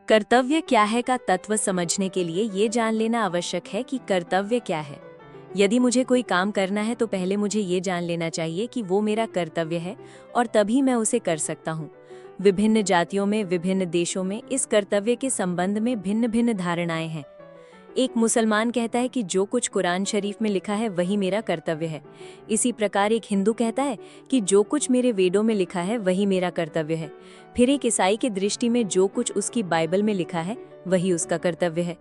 कर्तव्य क्या है का तत्व समझने के लिए ये जान लेना आवश्यक है कि कर्तव्य क्या है। यदि मुझे कोई काम करना है तो पहले मुझे ये जान लेना चाहिए कि वो मेरा कर्तव्य है और तभी मैं उसे कर सकता हूँ। विभिन्न जातियों में, विभिन्न देशों में इस कर्तव्य के संबंध में भिन्न भिन्न धारणाएं हैं। एक मुसलमान कहता है कि जो कुछ कुरान शरीफ में लिखा है वही मेरा कर्तव्य है। इसी प्रकार एक हिंदू कहता है कि जो कुछ मेरे वेदों में लिखा है वही मेरा कर्तव्य है। फिर एक ईसाई की दृष्टि में जो कुछ उसकी बाइबल में लिखा है वही उसका कर्तव्य है।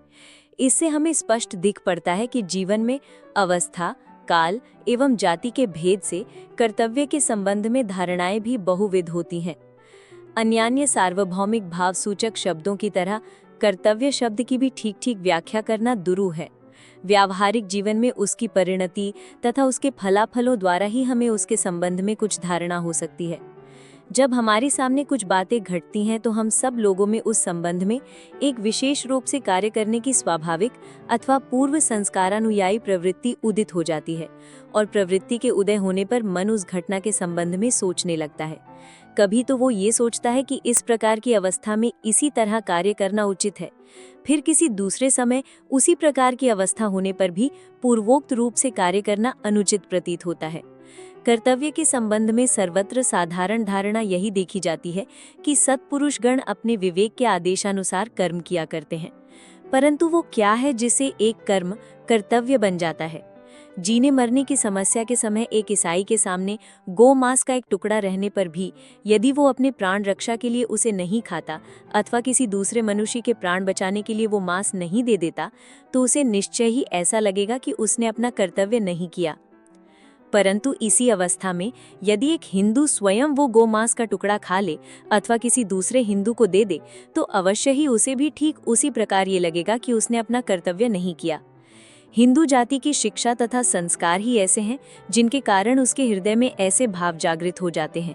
इससे हमें स्पष्ट दिख पड़ता है कि जीवन में अवस्था, काल एवं जाति के भेद से कर्तव्य के संबंध में धारणाएं भी बहुविध होती हैं। अन्यान्य सार्वभौमिक भावसूचक शब्दों की तरह कर्तव्य शब्द की भी ठीक ठीक व्याख्या करना दुरूह है। व्यावहारिक जीवन में उसकी परिणति तथा उसके फलाफलों द्वारा ही हमें उसके संबंध में कुछ धारणा हो सकती है। जब हमारे सामने कुछ बातें घटती हैं तो हम सब लोगों में उस संबंध में एक विशेष रूप से कार्य करने की स्वाभाविक अथवा पूर्व संस्कारानुयायी प्रवृत्ति उदित हो जाती है और प्रवृत्ति के उदय होने पर मन उस घटना के संबंध में सोचने लगता है। कभी तो वो ये सोचता है कि इस प्रकार की अवस्था में इसी तरह कार्य करना उचित है, फिर किसी दूसरे समय उसी प्रकार की अवस्था होने पर भी पूर्वोक्त रूप से कार्य करना अनुचित प्रतीत होता है। कर्तव्य के संबंध में सर्वत्र साधारण धारणा यही देखी जाती है कि सत्पुरुष गण अपने विवेक के आदेशानुसार कर्म किया करते हैं, परंतु वो क्या है जिसे एक कर्म कर्तव्य बन जाता है। जीने मरने की समस्या के समय एक ईसाई के सामने गौ मांस का एक टुकड़ा रहने पर भी यदि वो अपने प्राण रक्षा के लिए उसे नहीं खाता अथवा किसी दूसरे मनुष्य के प्राण बचाने के लिए वो मांस नहीं दे देता, तो उसे निश्चय ही ऐसा लगेगा कि उसने अपना कर्तव्य नहीं किया। परंतु इसी अवस्था में यदि एक हिंदू स्वयं वो गोमांस का टुकड़ा खा ले अथवा किसी दूसरे हिंदू को दे दे, तो अवश्य ही उसे भी ठीक उसी प्रकार ये लगेगा कि उसने अपना कर्तव्य नहीं किया। हिंदू जाति की शिक्षा तथा संस्कार ही ऐसे हैं जिनके कारण उसके हृदय में ऐसे भाव जागृत हो जाते हैं।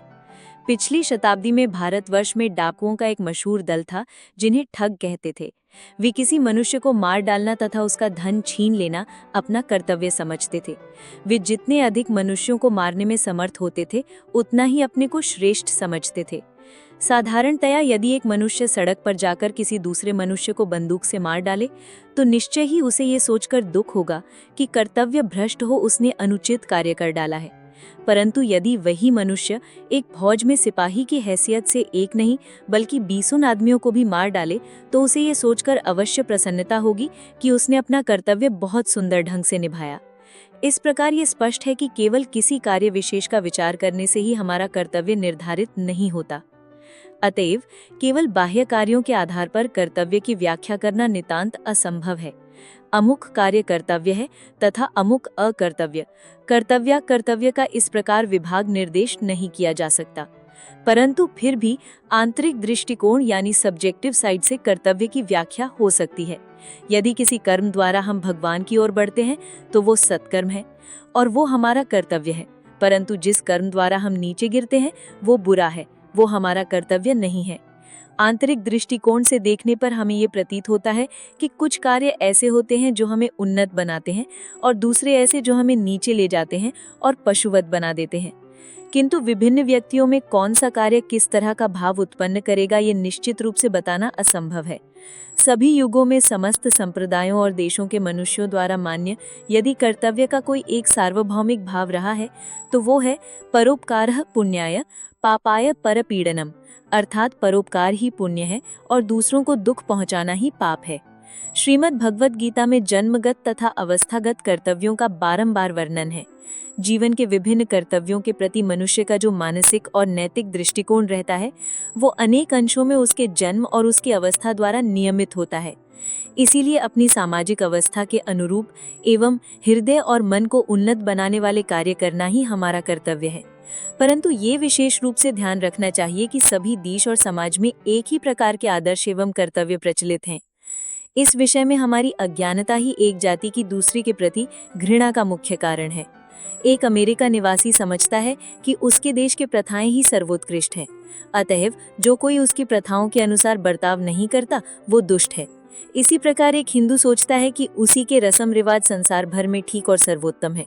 पिछली शताब्दी में भारतवर्ष में डाकुओं का एक मशहूर दल था जिन्हें ठग कहते थे। वे किसी मनुष्य को मार डालना तथा उसका धन छीन लेना अपना कर्तव्य समझते थे। वे जितने अधिक मनुष्यों को मारने में समर्थ होते थे उतना ही अपने को श्रेष्ठ समझते थे। साधारणतया यदि एक मनुष्य सड़क पर जाकर किसी दूसरे मनुष्य को बंदूक से मार डाले तो निश्चय ही उसे ये सोचकर दुख होगा कि कर्तव्य भ्रष्ट हो उसने अनुचित कार्य कर डाला है। परंतु यदि वही मनुष्य एक फौज में सिपाही की हैसियत से एक नहीं बल्कि 20 आदमियों को भी मार डाले तो उसे ये सोचकर अवश्य प्रसन्नता होगी कि उसने अपना कर्तव्य बहुत सुंदर ढंग से निभाया। इस प्रकार ये स्पष्ट है कि केवल किसी कार्य विशेष का विचार करने से ही हमारा कर्तव्य निर्धारित नहीं होता। अतएव केवल बाह्य कार्यों के आधार पर कर्तव्य की व्याख्या करना नितांत असंभव है। अमुक कार्य कर्तव्य है तथा अमुक अकर्तव्य। कर्तव्य का इस प्रकार विभाग निर्देश नहीं किया जा सकता, परंतु फिर भी आंतरिक दृष्टिकोण यानी सब्जेक्टिव साइड से कर्तव्य की व्याख्या हो सकती है। यदि किसी कर्म द्वारा हम भगवान की ओर बढ़ते हैं तो वो सत्कर्म है और वो हमारा कर्तव्य है, परंतु जिस कर्म द्वारा हम नीचे गिरते हैं वो बुरा है, वो हमारा कर्तव्य नहीं है। आंतरिक दृष्टिकोण से देखने पर हमें ये प्रतीत होता है कि कुछ कार्य ऐसे होते हैं जो हमें उन्नत बनाते हैं और दूसरे ऐसे जो हमें नीचे ले जाते हैं और पशुवत बना देते हैं। किंतु विभिन्न व्यक्तियों में कौन सा कार्य किस तरह का भाव उत्पन्न करेगा ये निश्चित रूप से बताना असंभव है। सभी युगों में समस्त संप्रदायों और देशों के मनुष्यों द्वारा मान्य यदि कर्तव्य का कोई एक सार्वभौमिक भाव रहा है तो वो है परोपकारः पुण्याय पापाय परपीड़नम, अर्थात परोपकार ही पुण्य है और दूसरों को दुख पहुंचाना ही पाप है। श्रीमद् भगवत गीता में जन्मगत तथा अवस्थागत कर्तव्यों का बारंबार वर्णन है। जीवन के विभिन्न कर्तव्यों के प्रति मनुष्य का जो मानसिक और नैतिक दृष्टिकोण रहता है वो अनेक अंशों में उसके जन्म और उसकी अवस्था द्वारा नियमित होता है। इसीलिए अपनी सामाजिक अवस्था के अनुरूप एवं हृदय और मन को उन्नत बनाने वाले कार्य करना ही हमारा कर्तव्य है। परंतु ये विशेष रूप से ध्यान रखना चाहिए कि सभी देश और समाज में एक ही प्रकार के आदर्श एवं कर्तव्य प्रचलित हैं। इस विषय में हमारी अज्ञानता ही एक जाति की दूसरी के प्रति घृणा का मुख्य कारण है। एक अमेरिका निवासी समझता है कि उसके देश की प्रथाएं ही सर्वोत्कृष्ट हैं, अतएव जो कोई उसकी प्रथाओं के अनुसार बर्ताव नहीं करता वो दुष्ट है। इसी प्रकार एक हिंदू सोचता है कि उसी के रस्म रिवाज संसार भर में ठीक और सर्वोत्तम है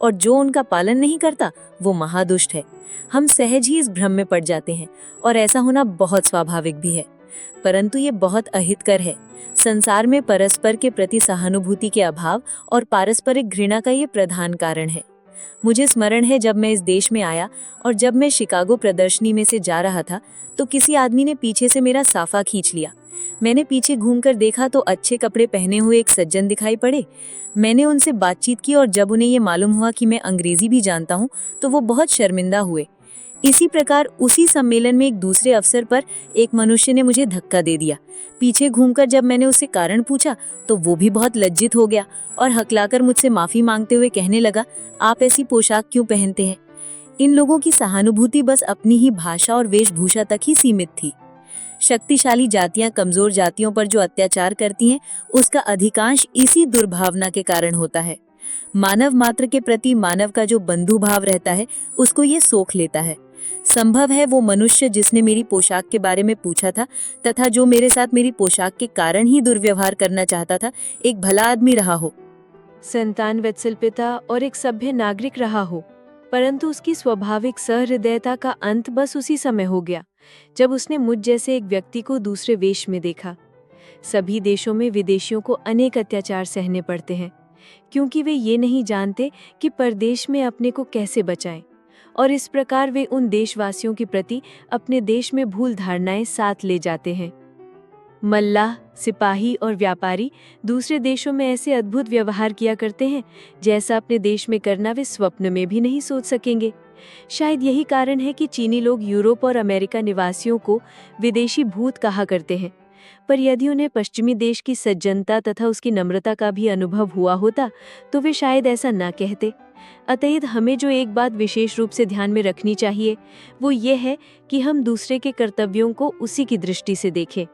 और जो उनका पालन नहीं करता वो महादुष्ट है। हम सहज ही इस भ्रम में पड़ जाते हैं और ऐसा होना बहुत स्वाभाविक भी है। परंतु ये बहुत अहितकर है। संसार में परस्पर के प्रति सहानुभूति के अभाव और पारस्परिक घृणा का ये प्रधान कारण है। मुझे स्मरण है जब मैं इस देश में आया और जब मैं शिकागो प्रदर्शनी में से जा रहा था तो किसी आदमी ने पीछे से मेरा साफा खींच लिया। मैंने पीछे घूमकर देखा तो अच्छे कपड़े पहने हुए एक सज्जन दिखाई पड़े। मैंने उनसे बातचीत की और जब उन्हें ये मालूम हुआ कि मैं अंग्रेजी भी जानता हूँ तो वो बहुत शर्मिंदा हुए। इसी प्रकार उसी सम्मेलन में एक दूसरे अवसर पर एक मनुष्य ने मुझे धक्का दे दिया। पीछे घूमकर जब मैंने उससे कारण पूछा तो वो भी बहुत लज्जित हो गया और हकलाकर मुझसे माफी मांगते हुए कहने लगा, आप ऐसी पोशाक क्यों पहनते हैं? इन लोगों की सहानुभूति बस अपनी ही भाषा और वेशभूषा तक ही सीमित थी। शक्तिशाली जातियां कमजोर जातियों पर जो अत्याचार करती हैं, उसका अधिकांश इसी दुर्भावना के कारण होता है। मानव मात्र के प्रति मानव का जो बंधु भाव रहता है, उसको ये सोख लेता है। संभव है वो मनुष्य जिसने मेरी पोशाक के बारे में पूछा था तथा जो मेरे साथ मेरी पोशाक के कारण ही दुर्व्यवहार करना चाहता था, एक भला आदमी रहा हो, संतान वत्सल पिता और एक सभ्य नागरिक रहा हो, परंतु उसकी स्वाभाविक सहृदयता का अंत बस उसी समय हो गया जब उसने मुझ जैसे एक व्यक्ति को दूसरे वेश में देखा। सभी देशों में विदेशियों को अनेक अत्याचार सहने पड़ते हैं क्योंकि वे ये नहीं जानते कि परदेश में अपने को कैसे बचाएं, और इस प्रकार वे उन देशवासियों के प्रति अपने देश में भूल धारणाएं साथ ले जाते हैं। मल्लाह, सिपाही और व्यापारी दूसरे देशों में ऐसे अद्भुत व्यवहार किया करते हैं जैसा अपने देश में करना वे स्वप्न में भी नहीं सोच सकेंगे। शायद यही कारण है कि चीनी लोग यूरोप और अमेरिका निवासियों को विदेशी भूत कहा करते हैं, पर यदि उन्हें पश्चिमी देश की सज्जनता तथा उसकी नम्रता का भी अनुभव हुआ होता तो वे शायद ऐसा न कहते। अतएव हमें जो एक बात विशेष रूप से ध्यान में रखनी चाहिए वो ये है कि हम दूसरे के कर्तव्यों को उसी की दृष्टि से देखें,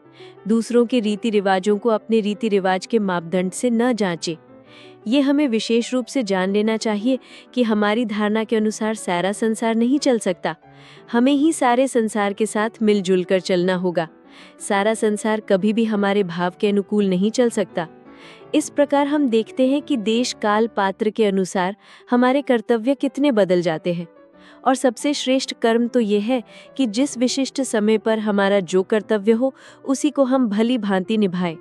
दूसरों के रीति रिवाजों को अपने रीति रिवाज के मापदंड से न जांचें। ये हमें विशेष रूप से जान लेना चाहिए कि हमारी धारणा के अनुसार सारा संसार नहीं चल सकता, हमें ही सारे संसार के साथ मिलजुल कर चलना होगा। सारा संसार कभी भी हमारे भाव के अनुकूल नहीं चल सकता। इस प्रकार हम देखते हैं कि देश काल पात्र के अनुसार हमारे कर्तव्य कितने बदल जाते हैं, और सबसे श्रेष्ठ कर्म तो ये है कि जिस विशिष्ट समय पर हमारा जो कर्तव्य हो उसी को हम भली भांति निभाएं।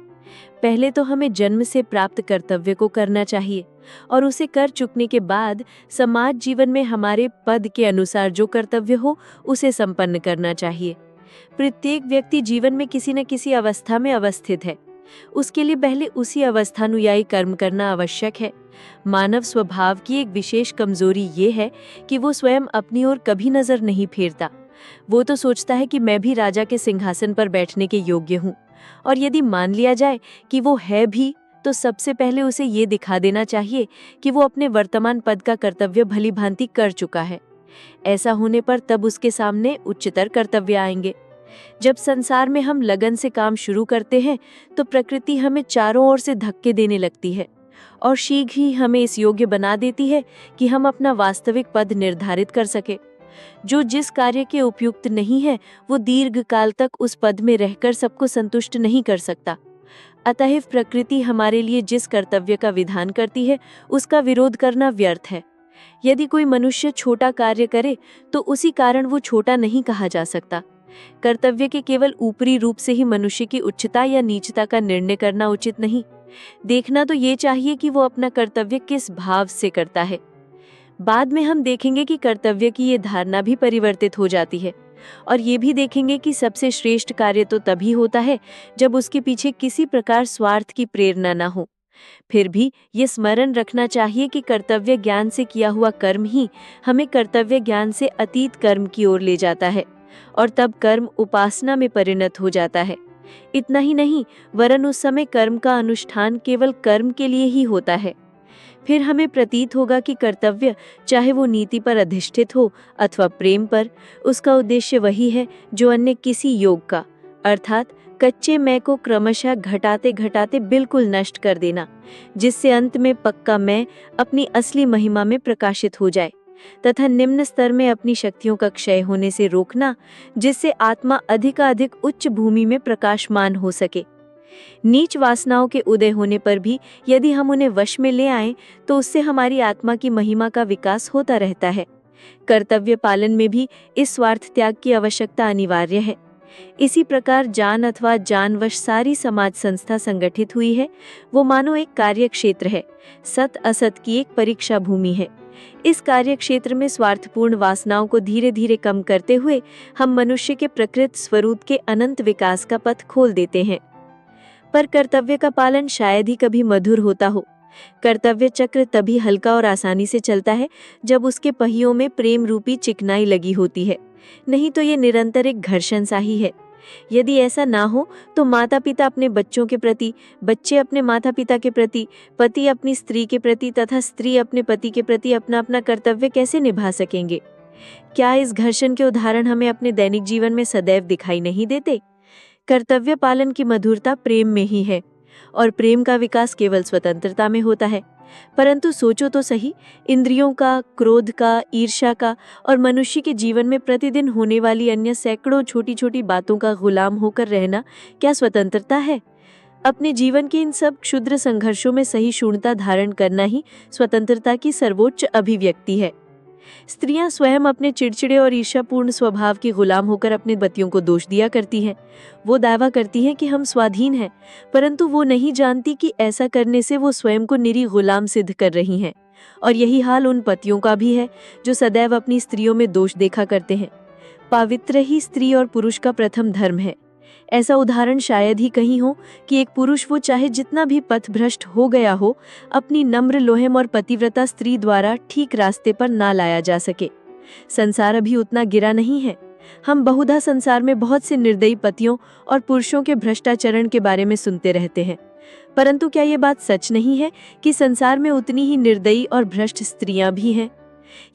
पहले तो हमें जन्म से प्राप्त कर्तव्य को करना चाहिए और उसे कर चुकने के बाद समाज जीवन में हमारे पद के अनुसार जो कर्तव्य हो उसे संपन्न करना चाहिए। प्रत्येक व्यक्ति जीवन में किसी न किसी अवस्था में अवस्थित है, उसके लिए पहले उसी अवस्थानुयायी कर्म करना आवश्यक है। मानव स्वभाव की एक विशेष कमजोरी ये है कि वो स्वयं अपनी ओर कभी नजर नहीं फेरता। वो तो सोचता है कि मैं भी राजा के सिंहासन पर बैठने के योग्य हूँ, और यदि मान लिया जाए कि वो है भी तो सबसे पहले उसे ये दिखा देना चाहिए कि वो अपने वर्तमान पद का कर्तव्य भली भांति कर चुका है। ऐसा होने पर तब उसके सामने उच्चतर कर्तव्य आएंगे। जब संसार में हम लगन से काम शुरू करते हैं तो प्रकृति हमें चारों ओर से धक्के देने लगती है और शीघ्र ही हमें इस योग्य बना देती है कि हम अपना वास्तविक पद निर्धारित कर सके। जो जिस कार्य के उपयुक्त नहीं है वो दीर्घ काल तक उस पद में रहकर सबको संतुष्ट नहीं कर सकता। अतएव प्रकृति हमारे लिए जिस कर्तव्य का विधान करती है उसका विरोध करना व्यर्थ है। यदि कोई मनुष्य छोटा कार्य करे तो उसी कारण वो छोटा नहीं कहा जा सकता। कर्तव्य के केवल ऊपरी रूप से ही मनुष्य की उच्चता या नीचता का निर्णय करना उचित नहीं। देखना तो ये चाहिए कि वो अपना कर्तव्य किस भाव से करता है। बाद में हम देखेंगे कि कर्तव्य की ये धारणा भी परिवर्तित हो जाती है, और ये भी देखेंगे कि सबसे श्रेष्ठ कार्य तो तभी होता है जब उसके पीछे किसी प्रकार स्वार्थ की प्रेरणा न हो। फिर भी ये स्मरण रखना चाहिए कि कर्तव्य ज्ञान से किया हुआ कर्म ही हमें कर्तव्य ज्ञान से अतीत कर्म की ओर ले जाता है, और तब कर्म उपासना में परिणत हो जाता है। इतना ही नहीं, वरन उस समय कर्म का अनुष्ठान केवल कर्म के लिए ही होता है। फिर हमें प्रतीत होगा कि कर्तव्य, चाहे वो नीति पर अधिष्ठित हो अथवा प्रेम पर, उसका उद्देश्य वही है जो अन्य किसी योग का, अर्थात कच्चे मैं को क्रमशः घटाते घटाते बिल्कुल नष्ट कर देना, जिससे अंत में पक्का मैं अपनी असली महिमा में प्रकाशित हो जाए, तथा निम्न स्तर में अपनी शक्तियों का क्षय होने से रोकना, जिससे आत्मा अधिकाधिक उच्च भूमि में प्रकाशमान हो सके। नीच वासनाओं के उदय होने पर भी यदि हम उन्हें वश में ले आएं तो उससे हमारी आत्मा की महिमा का विकास होता रहता है। कर्तव्य पालन में भी इस स्वार्थ त्याग की आवश्यकता अनिवार्य है। इसी प्रकार जान अथवा जानवश सारी समाज संस्था संगठित हुई है। वो मानो एक कार्य क्षेत्र है, सत असत की एक परीक्षा भूमि है। इस कार्य क्षेत्र में स्वार्थपूर्ण वासनाओं को धीरे धीरे कम करते हुए हम मनुष्य के प्रकृत स्वरूप के अनंत विकास का पथ खोल देते हैं। पर कर्तव्य का पालन शायद ही कभी मधुर होता हो। कर्तव्य चक्र तभी हल्का और आसानी से चलता है जब उसके पहियों में प्रेम रूपी चिकनाई लगी होती है, नहीं तो ये निरंतर एक घर्षण सा ही है। यदि ऐसा ना हो तो माता पिता अपने बच्चों के प्रति, बच्चे अपने माता पिता के प्रति, पति अपनी स्त्री के प्रति तथा स्त्री अपने पति के प्रति अपना अपना कर्तव्य कैसे निभा सकेंगे? क्या इस घर्षण के उदाहरण हमें अपने दैनिक जीवन में सदैव दिखाई नहीं देते? कर्तव्य पालन की मधुरता प्रेम में ही है और प्रेम का विकास केवल स्वतंत्रता में होता है। परंतु सोचो तो सही, इंद्रियों का, क्रोध का, ईर्ष्या का और मनुष्य के जीवन में प्रतिदिन होने वाली अन्य सैकड़ों छोटी छोटी बातों का गुलाम होकर रहना क्या स्वतंत्रता है? अपने जीवन के इन सब क्षुद्र संघर्षों में सहिष्णुता धारण करना ही स्वतंत्रता की सर्वोच्च अभिव्यक्ति है। स्त्रियां स्वयं अपने चिड़चिड़े और ईर्ष्यापूर्ण स्वभाव के गुलाम होकर अपने पतियों को दोष दिया करती हैं। वो दावा करती हैं कि हम स्वाधीन हैं, परंतु वो नहीं जानती कि ऐसा करने से वो स्वयं को निरी गुलाम सिद्ध कर रही हैं। और यही हाल उन पतियों का भी है जो सदैव अपनी स्त्रियों में दोष देखा करते हैं। पावित्र ही स्त्री और पुरुष का प्रथम धर्म है। ऐसा उदाहरण शायद ही कहीं हो कि एक पुरुष, वो चाहे जितना भी पथभ्रष्ट हो गया हो, अपनी नम्र, लोहेम और पतिव्रता स्त्री द्वारा ठीक रास्ते पर ना लाया जा सके। संसार अभी उतना गिरा नहीं है। हम बहुधा संसार में बहुत से निर्दयी पतियों और पुरुषों के भ्रष्टाचरण के बारे में सुनते रहते हैं, परंतु क्या ये बात सच नहीं है कि संसार में उतनी ही निर्दयी और भ्रष्ट स्त्रियां भी हैं?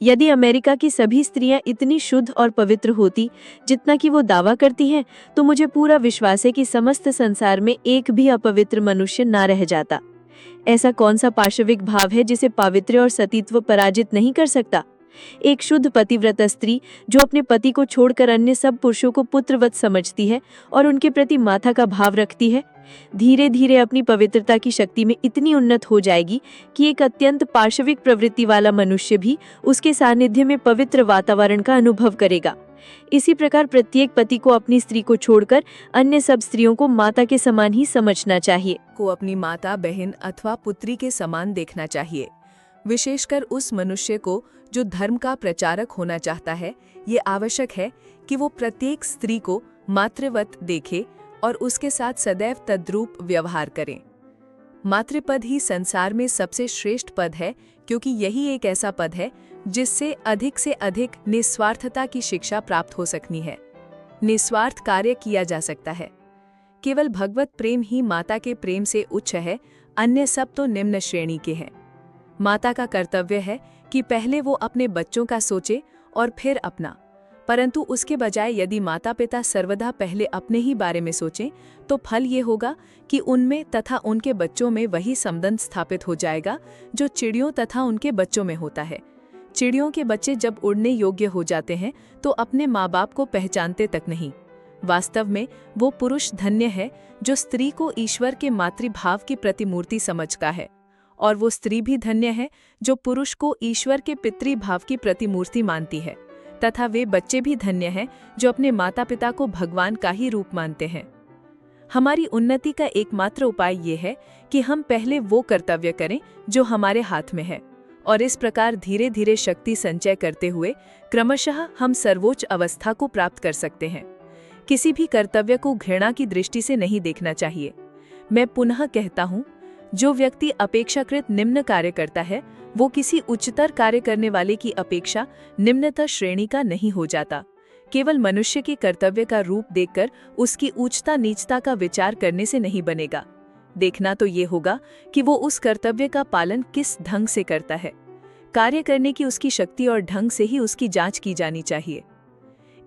यदि अमेरिका की सभी स्त्रियां इतनी शुद्ध और पवित्र होती जितना कि वो दावा करती हैं, तो मुझे पूरा विश्वास है कि समस्त संसार में एक भी अपवित्र मनुष्य ना रह जाता। ऐसा कौन सा पाशविक भाव है जिसे पावित्र्य और सतीत्व पराजित नहीं कर सकता? एक शुद्ध पतिव्रता स्त्री जो अपने पति को छोड़कर अन्य सब पुरुषों को पुत्रवत समझती है और उनके प्रति माथा का भाव रखती है, धीरे धीरे अपनी पवित्रता की शक्ति में इतनी उन्नत हो जाएगी कि एक अत्यंत पाशविक प्रवृत्ति वाला मनुष्य भी उसके सानिध्य में पवित्र वातावरण का अनुभव करेगा। इसी प्रकार प्रत्येक पति को अपनी स्त्री को छोड़कर अन्य सब स्त्रियों को माता के समान ही समझना चाहिए, को अपनी माता, बहन अथवा पुत्री के समान देखना चाहिए। विशेषकर उस मनुष्य को जो धर्म का प्रचारक होना चाहता है, ये आवश्यक है कि वो प्रत्येक स्त्री को मातृवत देखे और उसके साथ सदैव तद्रूप व्यवहार करें। मातृपद ही संसार में सबसे श्रेष्ठ पद है, क्योंकि यही एक ऐसा पद है जिससे अधिक से अधिक निस्वार्थता की शिक्षा प्राप्त हो सकनी है। निस्वार्थ कार्य किया जा सकता है। केवल भगवत प्रेम ही माता के प्रेम से उच्च है, अन्य सब तो निम्न श्रेणी के हैं। माता का कर्तव्य है कि पहले वो अपने बच्चों का सोचे और फिर अपना, परंतु उसके बजाय यदि माता पिता सर्वदा पहले अपने ही बारे में सोचें तो फल ये होगा कि उनमें तथा उनके बच्चों में वही संबंध स्थापित हो जाएगा जो चिड़ियों तथा उनके बच्चों में होता है। चिड़ियों के बच्चे जब उड़ने योग्य हो जाते हैं तो अपने माँ बाप को पहचानते तक नहीं। वास्तव में वो पुरुष धन्य है जो स्त्री को ईश्वर के मातृभाव की प्रतिमूर्ति समझता है, और वो स्त्री भी धन्य है जो पुरुष को ईश्वर के पितृभाव की प्रतिमूर्ति मानती है, तथा वे बच्चे भी धन्य हैं जो अपने माता पिता को भगवान का ही रूप मानते हैं। हमारी उन्नति का एकमात्र उपाय ये है कि हम पहले वो कर्तव्य करें जो हमारे हाथ में है, और इस प्रकार धीरे धीरे शक्ति संचय करते हुए क्रमशः हम सर्वोच्च अवस्था को प्राप्त कर सकते हैं। किसी भी कर्तव्य को घृणा की दृष्टि से नहीं देखना चाहिए। मैं पुनः कहता हूँ, जो व्यक्ति अपेक्षाकृत निम्न कार्य करता है वो किसी उच्चतर कार्य करने वाले की अपेक्षा निम्नतर श्रेणी का नहीं हो जाता। केवल मनुष्य के कर्तव्य का रूप देखकर उसकी उच्चता नीचता का विचार करने से नहीं बनेगा। देखना तो ये होगा कि वो उस कर्तव्य का पालन किस ढंग से करता है। कार्य करने की उसकी शक्ति और ढंग से ही उसकी जांच की जानी चाहिए।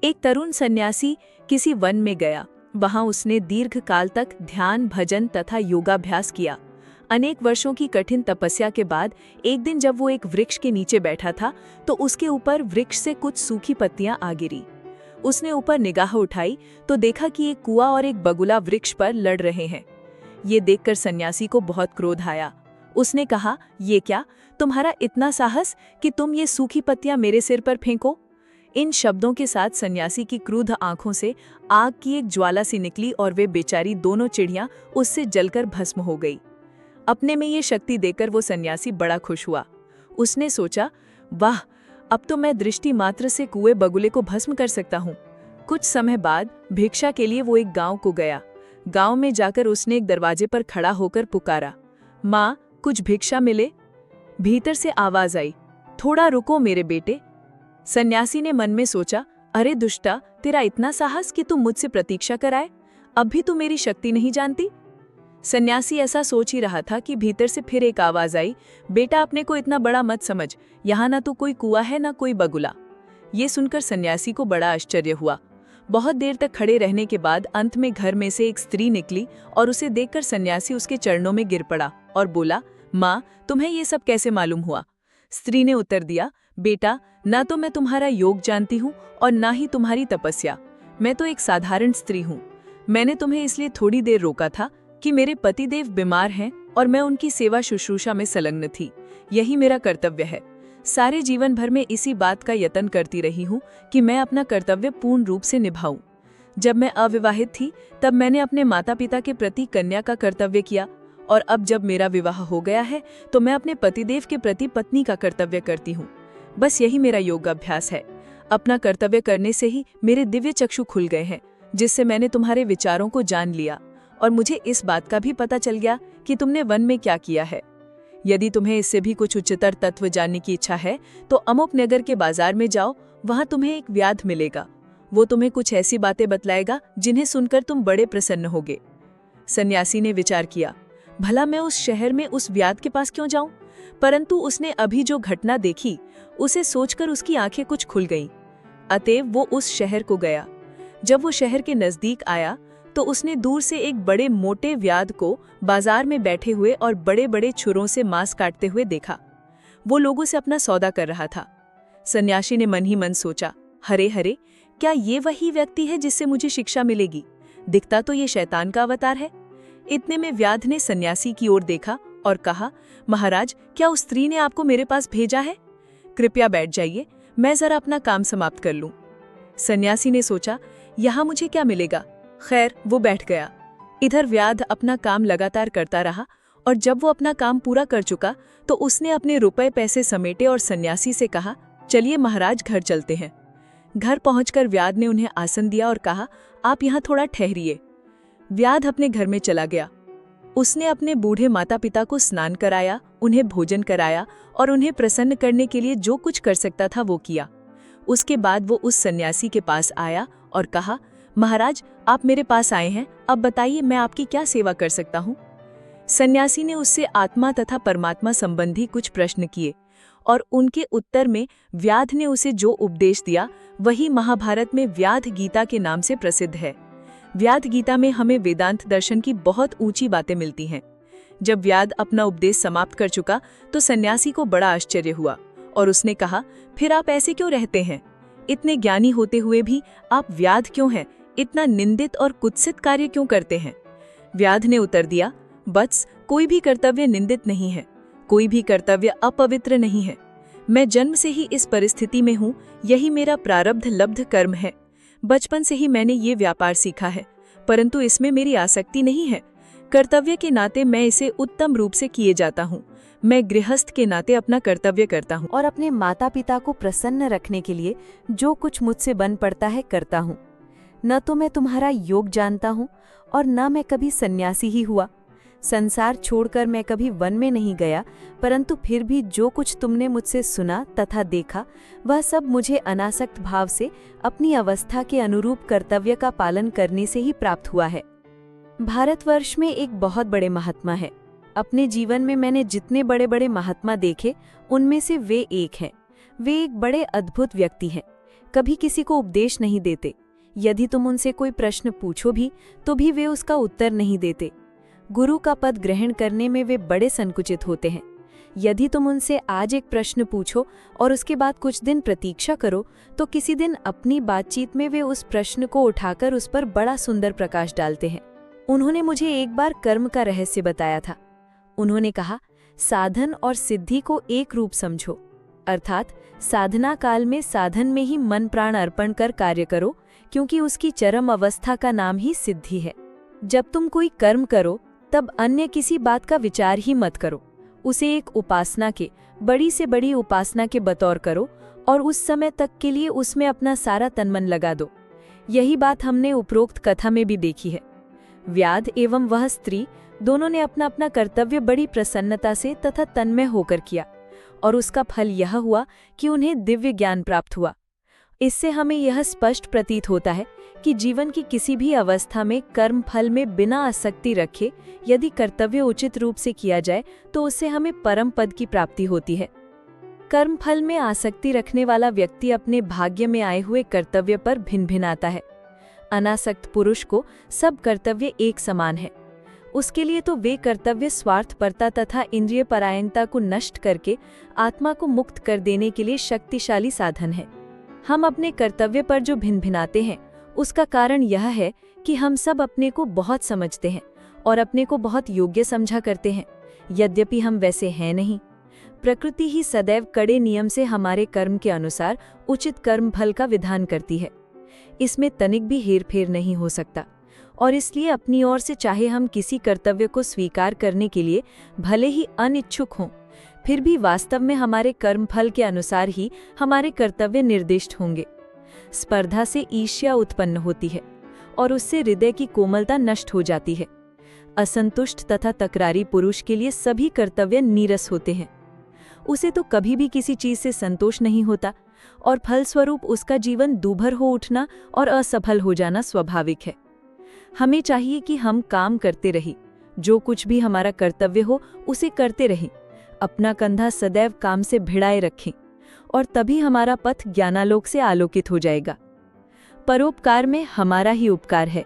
एक तरुण सन्यासी किसी वन में गया। वहां उसने दीर्घ काल तक ध्यान, भजन तथा योगाभ्यास किया। अनेक वर्षों की कठिन तपस्या के बाद एक दिन जब वो एक वृक्ष के नीचे बैठा था तो उसके ऊपर वृक्ष से कुछ सूखी पत्तियां आ गिरी। उसने ऊपर निगाह उठाई तो देखा कि एक कुआं और एक बगुला वृक्ष पर लड़ रहे हैं। ये देखकर सन्यासी को बहुत क्रोध आया। उसने कहा, ये क्या, तुम्हारा इतना साहस कि तुम ये सूखी पत्तियां मेरे सिर पर फेंको? इन शब्दों के साथ सन्यासी की क्रुद्ध आंखों से आग की एक ज्वाला सी निकली और वे बेचारी दोनों चिड़ियां उससे जलकर भस्म हो गई। अपने में ये शक्ति देकर वो सन्यासी बड़ा खुश हुआ। उसने सोचा, वाह, अब तो मैं दृष्टि मात्र से कुएं बगुले को भस्म कर सकता हूँ। कुछ समय बाद भिक्षा के लिए वो एक गांव को गया। गांव में जाकर उसने एक दरवाजे पर खड़ा होकर पुकारा, माँ, कुछ भिक्षा मिले। भीतर से आवाज आई, थोड़ा रुको मेरे बेटे। सन्यासी ने मन में सोचा, अरे दुष्टा, तेरा इतना साहस कि तू मुझसे प्रतीक्षा कराए? अब भी तू मेरी शक्ति नहीं जानती? सन्यासी ऐसा सोच ही रहा था कि भीतर से फिर एक आवाज आई, बेटा, अपने को इतना बड़ा मत समझ, यहाँ ना तो कोई कुआं है ना कोई बगुला। ये सुनकर सन्यासी को बड़ा आश्चर्य हुआ। बहुत देर तक खड़े रहने के बाद अंत में घर में से एक स्त्री निकली और उसे देखकर सन्यासी उसके चरणों में गिर पड़ा और बोला, माँ, तुम्हें ये सब कैसे मालूम हुआ? स्त्री ने उत्तर दिया, बेटा, ना तो मैं तुम्हारा योग जानती हूँ और ना ही तुम्हारी तपस्या। मैं तो एक साधारण स्त्री हूँ। मैंने तुम्हें इसलिए थोड़ी देर रोका था कि मेरे पतिदेव बीमार हैं और मैं उनकी सेवा शुश्रूषा में संलग्न थी। यही मेरा कर्तव्य है। सारे जीवन भर में इसी बात का यत्न करती रही हूँ कि मैं अपना कर्तव्य पूर्ण रूप से निभाऊं। जब मैं अविवाहित थी तब मैंने अपने माता पिता के प्रति कन्या का कर्तव्य किया, और अब जब मेरा विवाह हो गया है तो मैं अपने पतिदेव के प्रति पत्नी का कर्तव्य करती हूँ। बस यही मेरा योग अभ्यास है। अपना कर्तव्य करने से ही मेरे दिव्य चक्षु खुल गए हैं, जिससे मैंने तुम्हारे विचारों को जान लिया और मुझे इस बात का भी पता चल गया कि तुमने वन में क्या किया है। यदि तुम्हें इससे भी कुछ उच्चतर तत्व जानने की इच्छा है तो अमुक नगर के बाजार में जाओ, वहां तुम्हें एक व्याध मिलेगा। वो तुम्हें कुछ ऐसी बातें बतलाएगा जिन्हें सुनकर तुम बड़े प्रसन्न होगे। सन्यासी ने विचार किया, भला मैं उस शहर में उस व्याध के पास क्यों जाऊं? परंतु उसने अभी जो घटना देखी उसे सोचकर उसकी आंखें कुछ खुल गईं। अतएव वो उस शहर को गया। जब वो शहर के नजदीक आया तो उसने दूर से एक बड़े मोटे व्याध को बाजार में बैठे हुए और बड़े बड़े छुरों से मांस काटते हुए देखा। वो लोगों से अपना सौदा कर रहा था। सन्यासी ने मन ही मन सोचा, हरे हरे, क्या ये वही व्यक्ति है जिससे मुझे शिक्षा मिलेगी? दिखता तो ये शैतान का अवतार है। इतने में व्याध ने सन्यासी की ओर देखा और कहा, महाराज, क्या उस स्त्री ने आपको मेरे पास भेजा है? कृपया बैठ जाइए, मैं जरा अपना काम समाप्त कर लूं। सन्यासी ने सोचा, यहाँ मुझे क्या मिलेगा? खैर, वो बैठ गया। इधर व्याध अपना काम लगातार करता रहा और जब वो अपना काम पूरा कर चुका तो उसने अपने रुपए पैसे समेटे और सन्यासी से कहा, चलिए महाराज, घर चलते हैं। घर पहुंचकर व्याध ने उन्हें आसन दिया और कहा, आप यहाँ थोड़ा ठहरिए। व्याध अपने घर में चला गया। उसने अपने बूढ़े माता पिता को स्नान कराया, उन्हें भोजन कराया और उन्हें प्रसन्न करने के लिए जो कुछ कर सकता था वो किया। उसके बाद वो उस सन्यासी के पास आया और कहा, महाराज, आप मेरे पास आए हैं, अब बताइए मैं आपकी क्या सेवा कर सकता हूँ? सन्यासी ने उससे आत्मा तथा परमात्मा संबंधी कुछ प्रश्न किए और उनके उत्तर में व्याध ने उसे जो उपदेश दिया वही महाभारत में व्याध गीता के नाम से प्रसिद्ध है। व्याध गीता में हमें वेदांत दर्शन की बहुत ऊंची बातें मिलती हैं। जब व्याध अपना उपदेश समाप्त कर चुका तो सन्यासी को बड़ा आश्चर्य हुआ और उसने कहा, फिर आप ऐसे क्यों रहते हैं? इतने ज्ञानी होते हुए भी आप व्याध क्यों हैं? इतना निंदित और कुत्सित कार्य क्यों करते हैं? व्याध ने उत्तर दिया, वत्स, कोई भी कर्तव्य निंदित नहीं है, कोई भी कर्तव्य अपवित्र नहीं है। मैं जन्म से ही इस परिस्थिति में हूँ, यही मेरा प्रारब्ध लब्ध कर्म है। बचपन से ही मैंने ये व्यापार सीखा है, परंतु इसमें मेरी आसक्ति नहीं है। कर्तव्य के नाते मैं इसे उत्तम रूप से किए जाता हूँ। मैं गृहस्थ के नाते अपना कर्तव्य करता हूँ और अपने माता पिता को प्रसन्न रखने के लिए जो कुछ मुझसे बन पड़ता है करता हूँ। न तो मैं तुम्हारा योग जानता हूँ और न मैं कभी सन्यासी ही हुआ। संसार छोड़कर मैं कभी वन में नहीं गया, परंतु फिर भी जो कुछ तुमने मुझसे सुना तथा देखा वह सब मुझे अनासक्त भाव से अपनी अवस्था के अनुरूप कर्तव्य का पालन करने से ही प्राप्त हुआ है। भारतवर्ष में एक बहुत बड़े महात्मा है। अपने जीवन में मैंने जितने बड़े बड़े महात्मा देखे उनमें से वे एक हैं। वे एक बड़े अद्भुत व्यक्ति हैं। कभी किसी को उपदेश नहीं देते। यदि तुम उनसे कोई प्रश्न पूछो भी तो भी वे उसका उत्तर नहीं देते। गुरु का पद ग्रहण करने में वे बड़े संकुचित होते हैं। यदि तुम उनसे आज एक प्रश्न पूछो और उसके बाद कुछ दिन प्रतीक्षा करो तो किसी दिन अपनी बातचीत में वे उस प्रश्न को उठाकर उस पर बड़ा सुंदर प्रकाश डालते हैं। उन्होंने मुझे एक बार कर्म का रहस्य बताया था। उन्होंने कहा, साधन और सिद्धि को एक रूप समझो, अर्थात साधना काल में साधन में ही मन प्राण अर्पण कर कार्य करो, क्योंकि उसकी चरम अवस्था का नाम ही सिद्धि है। जब तुम कोई कर्म करो तब अन्य किसी बात का विचार ही मत करो, उसे एक उपासना के, बड़ी से बड़ी उपासना के बतौर करो और उस समय तक के लिए उसमें अपना सारा तनमन लगा दो। यही बात हमने उपरोक्त कथा में भी देखी है। व्याध एवं वह स्त्री दोनों ने अपना अपना कर्तव्य बड़ी प्रसन्नता से तथा तन्मय होकर किया और उसका फल यह हुआ कि उन्हें दिव्य ज्ञान प्राप्त हुआ। इससे हमें यह स्पष्ट प्रतीत होता है कि जीवन की किसी भी अवस्था में कर्म फल में बिना आसक्ति रखे यदि कर्तव्य उचित रूप से किया जाए तो उससे हमें परम पद की प्राप्ति होती है। कर्म फल में आसक्ति रखने वाला व्यक्ति अपने भाग्य में आए हुए कर्तव्य पर भिन्न भिन्नाता है। अनासक्त पुरुष को सब कर्तव्य एक समान है। उसके लिए तो वे कर्तव्य स्वार्थपरता तथा इंद्रिय परायणता को नष्ट करके आत्मा को मुक्त कर देने के लिए शक्तिशाली साधन है। हम अपने कर्तव्य पर जो भिन्न भिन्नाते हैं उसका कारण यह है कि हम सब अपने को बहुत समझते हैं और अपने को बहुत योग्य समझा करते हैं, यद्यपि हम वैसे हैं नहीं। प्रकृति ही सदैव कड़े नियम से हमारे कर्म के अनुसार उचित कर्म फल का विधान करती है। इसमें तनिक भी हेरफेर नहीं हो सकता और इसलिए अपनी ओर से चाहे हम किसी कर्तव्य को स्वीकार करने के लिए भले ही अनिच्छुक हों, फिर भी वास्तव में हमारे कर्म फल के अनुसार ही हमारे कर्तव्य निर्दिष्ट होंगे। स्पर्धा से ईर्ष्या उत्पन्न होती है और उससे हृदय की कोमलता नष्ट हो जाती है। असंतुष्ट तथा तकरारी पुरुष के लिए सभी कर्तव्य नीरस होते हैं। उसे तो कभी भी किसी चीज से संतोष नहीं होता और फलस्वरूप उसका जीवन दूभर हो उठना और असफल हो जाना स्वाभाविक है। हमें चाहिए कि हम काम करते रहें, जो कुछ भी हमारा कर्तव्य हो उसे करते रहें, अपना कंधा सदैव काम से भिड़ाए रखें और तभी हमारा पथ ज्ञानालोक से आलोकित हो जाएगा। परोपकार में हमारा ही उपकार है।